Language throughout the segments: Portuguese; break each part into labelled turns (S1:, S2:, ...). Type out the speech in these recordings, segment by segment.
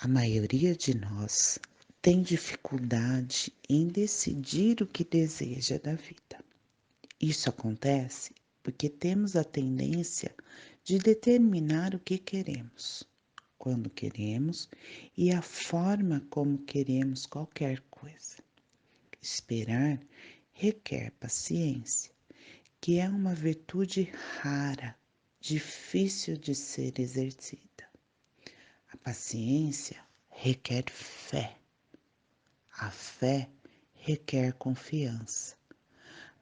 S1: A maioria de nós tem dificuldade em decidir o que deseja da vida. Isso acontece porque temos a tendência de determinar o que queremos, quando queremos e a forma como queremos qualquer coisa. Esperar requer paciência, que é uma virtude rara, difícil de ser exercida. A paciência requer fé. A fé requer confiança.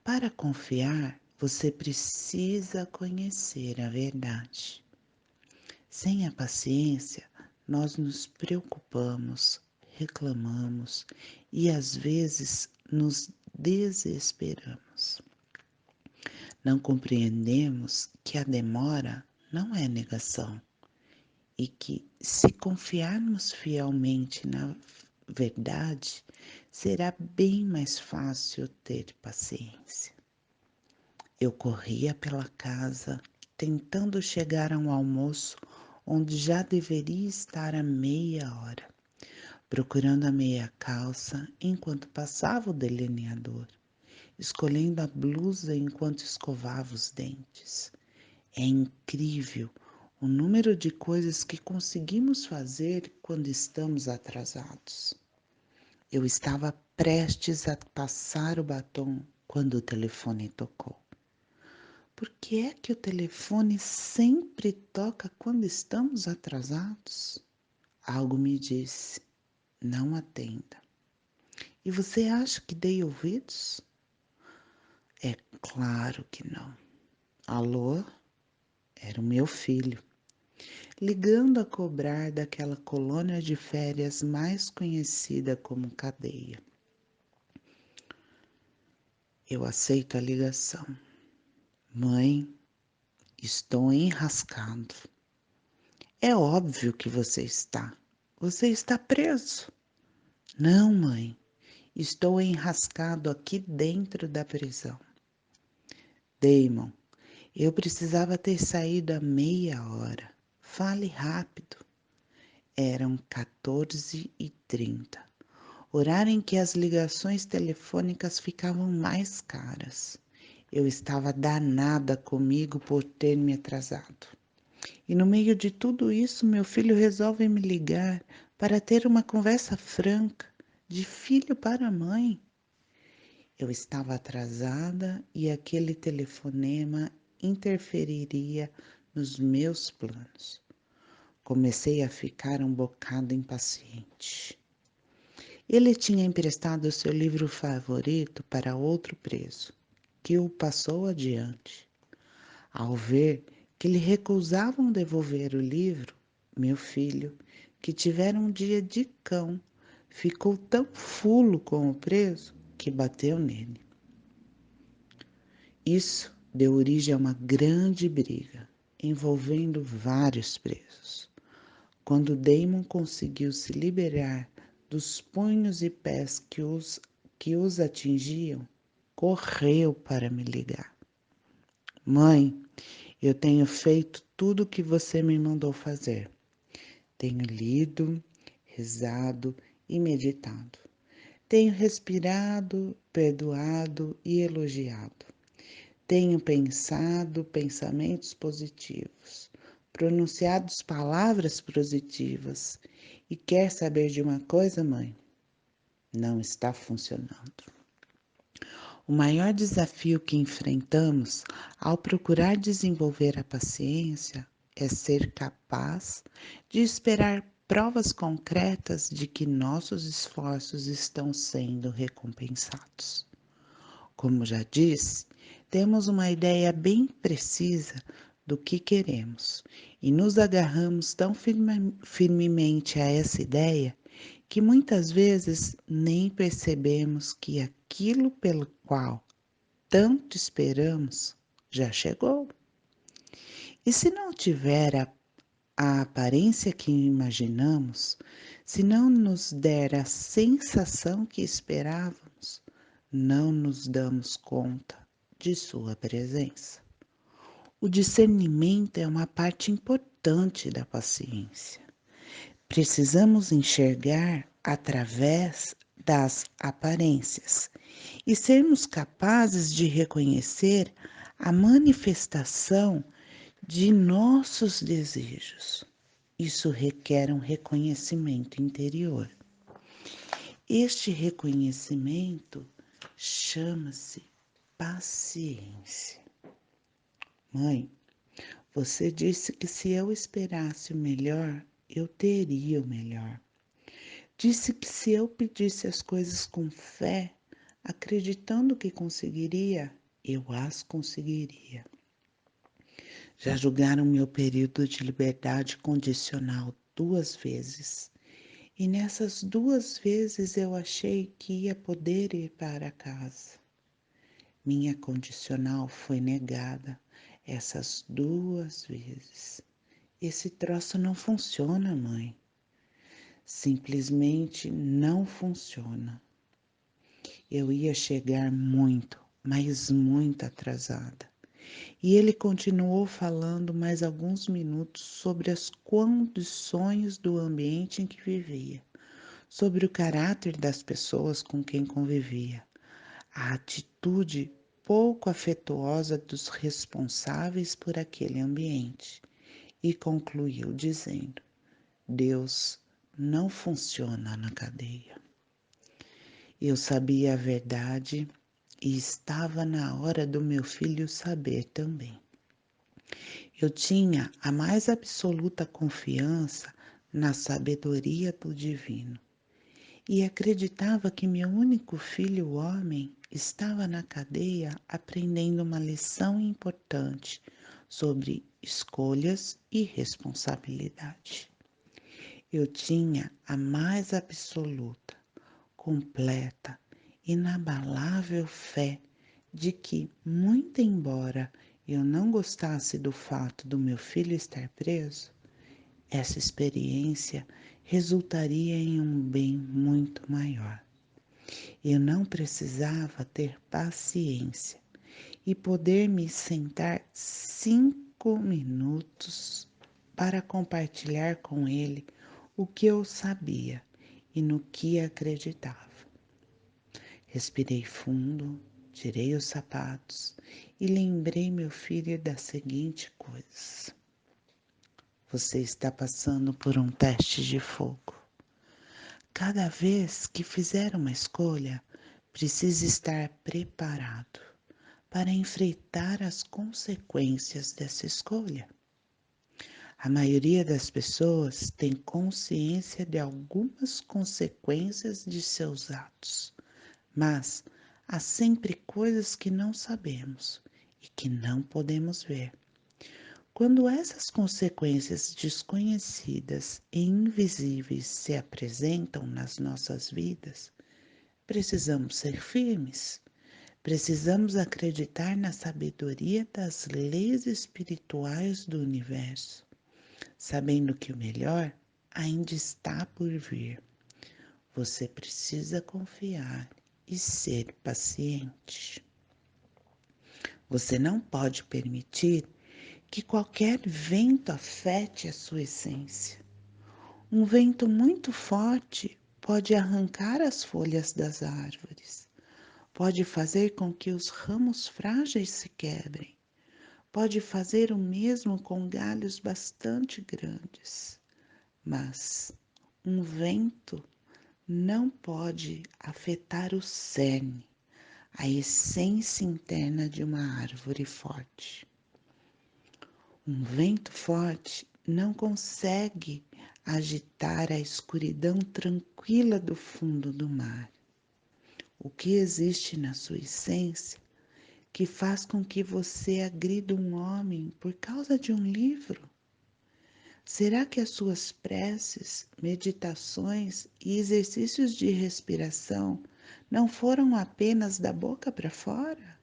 S1: Para confiar, você precisa conhecer a verdade. Sem a paciência, nós nos preocupamos, reclamamos e às vezes nos desesperamos. Não compreendemos que a demora não é negação e que, se confiarmos fielmente na verdade, será bem mais fácil ter paciência. Eu corria pela casa, tentando chegar a um almoço onde já deveria estar há meia hora, procurando a meia calça enquanto passava o delineador, escolhendo a blusa enquanto escovava os dentes. É incrível o número de coisas que conseguimos fazer quando estamos atrasados. Eu estava prestes a passar o batom quando o telefone tocou. Por que é que o telefone sempre toca quando estamos atrasados? Algo me disse, não atenda. E você acha que dei ouvidos? É claro que não. Alô? Era o meu filho, ligando a cobrar daquela colônia de férias mais conhecida como cadeia. Eu aceito a ligação. Mãe, estou enrascado. É óbvio que você está. Você está preso. Não, mãe. Estou enrascado aqui dentro da prisão. Damon, eu precisava ter saído há meia hora. Fale rápido. Eram 14h30, horário em que as ligações telefônicas ficavam mais caras. Eu estava danada comigo por ter me atrasado. E no meio de tudo isso, meu filho resolve me ligar para ter uma conversa franca, de filho para mãe. Eu estava atrasada e aquele telefonema interferiria nos meus planos. Comecei a ficar um bocado impaciente. Ele tinha emprestado seu livro favorito para outro preso, que o passou adiante. Ao ver que lhe recusavam devolver o livro, meu filho, que tivera um dia de cão, ficou tão fulo com o preso que bateu nele. Isso deu origem a uma grande briga, envolvendo vários presos. Quando Damon conseguiu se liberar dos punhos e pés que os atingiam, correu para me ligar. Mãe, eu tenho feito tudo o que você me mandou fazer. Tenho lido, rezado e meditado. Tenho respirado, perdoado e elogiado. Tenho pensado pensamentos positivos, pronunciado palavras positivas. E quer saber de uma coisa, mãe? Não está funcionando. O maior desafio que enfrentamos ao procurar desenvolver a paciência é ser capaz de esperar provas concretas de que nossos esforços estão sendo recompensados. Como já disse, temos uma ideia bem precisa do que queremos e nos agarramos tão firmemente a essa ideia que muitas vezes nem percebemos que aquilo pelo qual tanto esperamos já chegou. E se não tiver a aparência que imaginamos, se não nos der a sensação que esperávamos, não nos damos conta de sua presença. O discernimento é uma parte importante da paciência. Precisamos enxergar através das aparências e sermos capazes de reconhecer a manifestação de nossos desejos. Isso requer um reconhecimento interior. Este reconhecimento chama-se paciência. Mãe, você disse que se eu esperasse o melhor, eu teria o melhor. Disse que se eu pedisse as coisas com fé, acreditando que conseguiria, eu as conseguiria. Já julgaram meu período de liberdade condicional 2 vezes. E nessas 2 vezes eu achei que ia poder ir para casa. Minha condicional foi negada essas 2 vezes. Esse troço não funciona, mãe. Simplesmente não funciona. Eu ia chegar muito, mas muito atrasada. E ele continuou falando mais alguns minutos sobre as condições do ambiente em que vivia, sobre o caráter das pessoas com quem convivia, a atitude pouco afetuosa dos responsáveis por aquele ambiente, e concluiu dizendo: Deus não funciona na cadeia. Eu sabia a verdade e estava na hora do meu filho saber também. Eu tinha a mais absoluta confiança na sabedoria do divino e acreditava que meu único filho homem estava na cadeia aprendendo uma lição importante sobre escolhas e responsabilidade. Eu tinha a mais absoluta, completa, inabalável fé de que, muito embora eu não gostasse do fato do meu filho estar preso, essa experiência resultaria em um bem muito maior. Eu não precisava ter paciência e poder me sentar 5 minutos para compartilhar com ele o que eu sabia e no que acreditava. Respirei fundo, tirei os sapatos e lembrei meu filho da seguinte coisa: você está passando por um teste de fogo. Cada vez que fizer uma escolha, precisa estar preparado para enfrentar as consequências dessa escolha. A maioria das pessoas tem consciência de algumas consequências de seus atos, mas há sempre coisas que não sabemos e que não podemos ver. Quando essas consequências desconhecidas e invisíveis se apresentam nas nossas vidas, precisamos ser firmes. Precisamos acreditar na sabedoria das leis espirituais do universo, sabendo que o melhor ainda está por vir. Você precisa confiar e ser paciente. Você não pode permitir que qualquer vento afete a sua essência. Um vento muito forte pode arrancar as folhas das árvores, pode fazer com que os ramos frágeis se quebrem, pode fazer o mesmo com galhos bastante grandes, mas um vento não pode afetar o cerne, a essência interna de uma árvore forte. Um vento forte não consegue agitar a escuridão tranquila do fundo do mar. O que existe na sua essência que faz com que você agrida um homem por causa de um livro? Será que as suas preces, meditações e exercícios de respiração não foram apenas da boca para fora?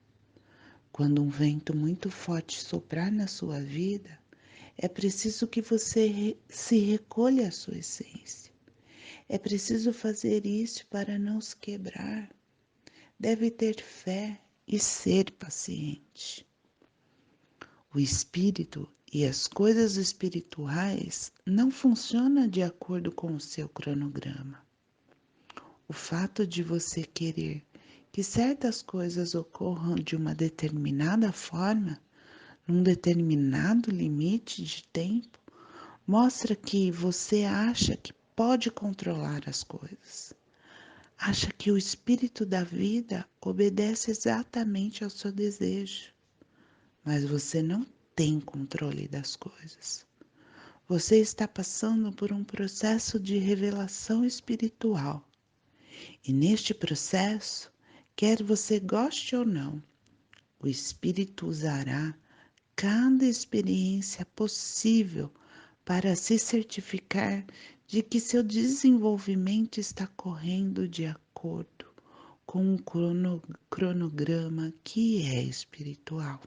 S1: Quando um vento muito forte soprar na sua vida, é preciso que você se recolha à sua essência. É preciso fazer isso para não se quebrar. Deve ter fé e ser paciente. O espírito e as coisas espirituais não funcionam de acordo com o seu cronograma. O fato de você querer que certas coisas ocorram de uma determinada forma, num determinado limite de tempo, mostra que você acha que pode controlar as coisas. Acha que o espírito da vida obedece exatamente ao seu desejo, mas você não tem controle das coisas. Você está passando por um processo de revelação espiritual. E neste processo, quer você goste ou não, o Espírito usará cada experiência possível para se certificar de que seu desenvolvimento está correndo de acordo com um cronograma que é espiritual.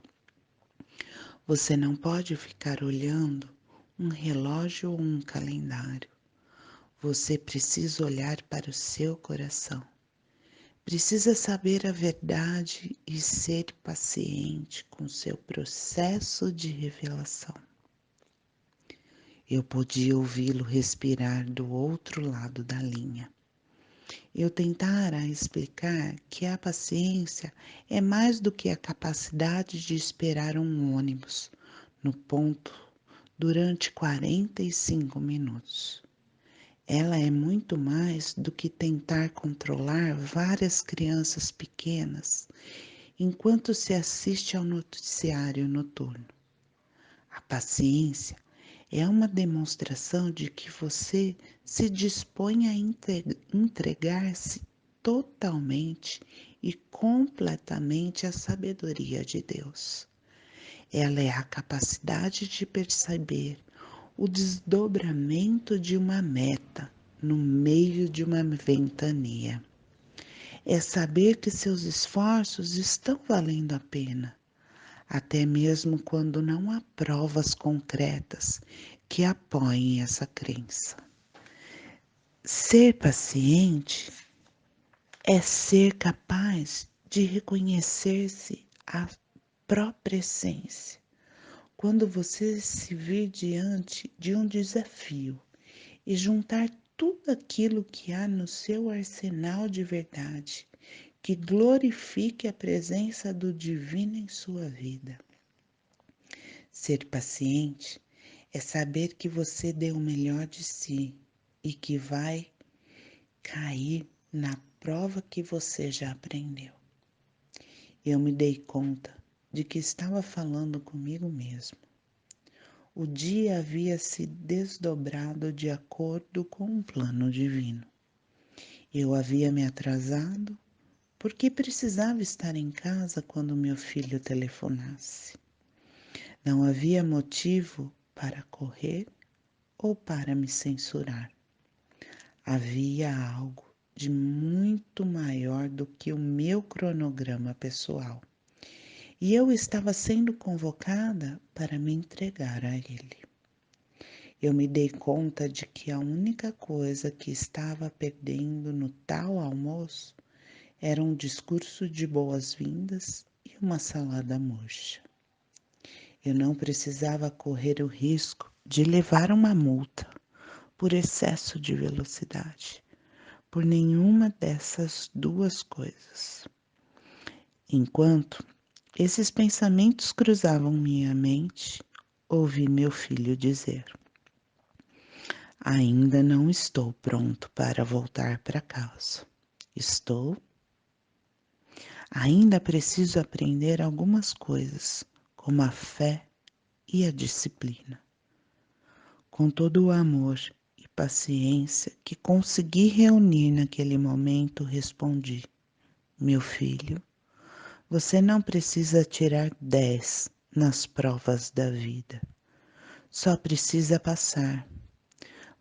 S1: Você não pode ficar olhando um relógio ou um calendário. Você precisa olhar para o seu coração. Precisa saber a verdade e ser paciente com seu processo de revelação. Eu podia ouvi-lo respirar do outro lado da linha. Eu tentara explicar que a paciência é mais do que a capacidade de esperar um ônibus no ponto durante 45 minutos. Ela é muito mais do que tentar controlar várias crianças pequenas enquanto se assiste ao noticiário noturno. A paciência é uma demonstração de que você se dispõe a entregar-se totalmente e completamente à sabedoria de Deus. Ela é a capacidade de perceber o desdobramento de uma meta no meio de uma ventania. É saber que seus esforços estão valendo a pena, até mesmo quando não há provas concretas que apoiem essa crença. Ser paciente é ser capaz de reconhecer-se a própria essência. Quando você se vir diante de um desafio e juntar tudo aquilo que há no seu arsenal de verdade, que glorifique a presença do divino em sua vida. Ser paciente é saber que você deu o melhor de si e que vai cair na prova que você já aprendeu. Eu me dei conta de que estava falando comigo mesmo. O dia havia se desdobrado de acordo com um plano divino. Eu havia me atrasado porque precisava estar em casa quando meu filho telefonasse. Não havia motivo para correr ou para me censurar. Havia algo de muito maior do que o meu cronograma pessoal. E eu estava sendo convocada para me entregar a ele. Eu me dei conta de que a única coisa que estava perdendo no tal almoço era um discurso de boas-vindas e uma salada murcha. Eu não precisava correr o risco de levar uma multa por excesso de velocidade, por nenhuma dessas duas coisas. Enquanto esses pensamentos cruzavam minha mente, ouvi meu filho dizer: Ainda não estou pronto para voltar para casa. Estou? Ainda preciso aprender algumas coisas, como a fé e a disciplina. Com todo o amor e paciência que consegui reunir naquele momento, respondi: Meu filho, você não precisa tirar 10 nas provas da vida. Só precisa passar.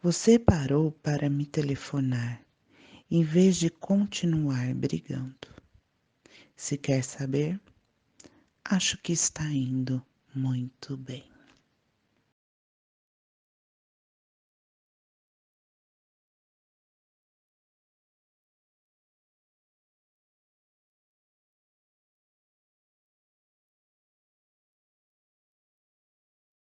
S1: Você parou para me telefonar, em vez de continuar brigando. Se quer saber, acho que está indo muito bem.